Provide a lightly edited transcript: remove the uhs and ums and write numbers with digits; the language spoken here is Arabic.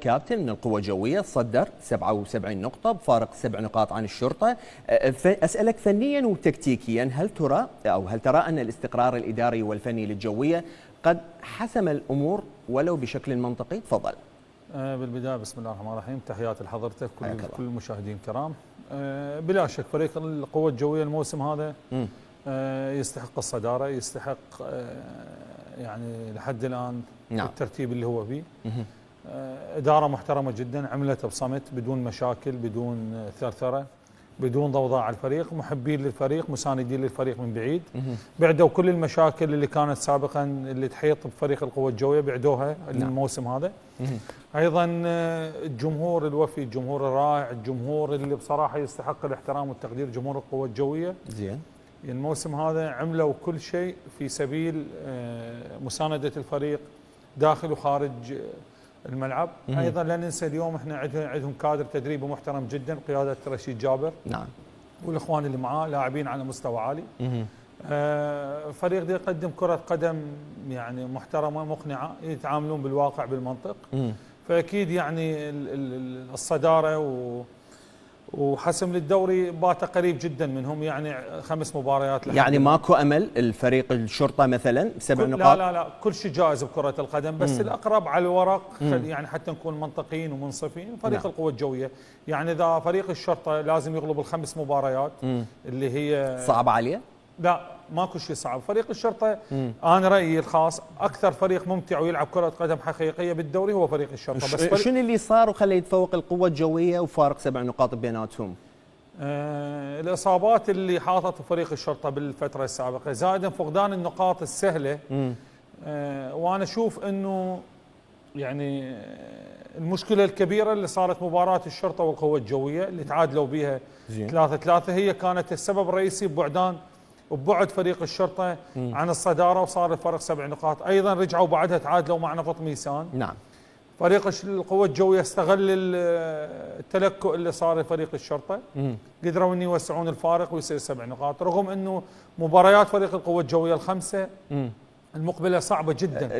كابتن من القوى الجوية صدر 77 نقطة بفارق 7 نقاط عن الشرطة. أسألك فنيا وتكتيكيا، هل ترى أن الاستقرار الإداري والفني للجوية قد حسم الأمور ولو بشكل منطقي؟ تفضل. بالبداية بسم الله الرحمن الرحيم، تحياتي لحضرتك كل المشاهدين الكرام. بلا شك فريق القوى الجوية الموسم هذا يستحق الصدارة، يستحق يعني لحد الآن الترتيب اللي هو فيه. إدارة محترمة جدا، عملت بصمت بدون مشاكل، بدون ثرثرة، بدون ضوضاء على الفريق، محبين للفريق، مساندين للفريق من بعيد. بعدوا كل المشاكل اللي كانت سابقا اللي تحيط بفريق القوى الجوية، بعدوها الموسم هذا. ايضا الجمهور الوفي، الجمهور الرائع، الجمهور اللي بصراحه يستحق الاحترام والتقدير، جمهور القوى الجويه. زين. الموسم هذا عملوا كل شيء في سبيل مسانده الفريق داخل وخارج الملعب. ايضا لا ننسى اليوم احنا عندهم كادر تدريبي محترم جدا بقياده رشيد جابر. نعم. والاخوان اللي معاه لاعبين على مستوى عالي. فريق دي يقدم كرة قدم يعني محترمة مقنعة، يتعاملون بالواقع بالمنطق. فأكيد يعني الصدارة وحسم للدوري بات قريب جدا منهم، يعني 5 مباريات. يعني ماكو أمل الفريق الشرطة مثلا 7 نقاط؟ لا كل شيء جائز بكرة القدم، بس الأقرب على الورق يعني حتى نكون منطقيين ومنصفين فريق القوى الجوية. يعني إذا فريق الشرطة لازم يغلب ال5 مباريات اللي هي صعبة عليه؟ لا ماكو شيء صعب. فريق الشرطة أنا رأيي الخاص أكثر فريق ممتع ويلعب كرة قدم حقيقية بالدوري هو فريق الشرطة. بس شنو اللي صار وخلى يتفوق القوة الجوية وفارق 7 نقاط بيناتهم؟ الإصابات اللي حاطت فريق الشرطة بالفترة السابقة، زائدا فقدان النقاط السهلة. وأنا أشوف أنه يعني المشكلة الكبيرة اللي صارت مباراة الشرطة والقوة الجوية اللي تعادلوا بها 3-3 هي كانت السبب الرئيسي ببعد فريق الشرطة عن الصدارة، وصار الفرق 7 نقاط. أيضا رجعوا بعدها تعادلوا مع نفط ميسان. نعم. فريق القوة الجوية استغل التلكؤ اللي صار لفريق الشرطة، قدروا أن يوسعون الفارق ويصير 7 نقاط، رغم أنه مباريات فريق القوة الجوية ال5 المقبلة صعبة جدا.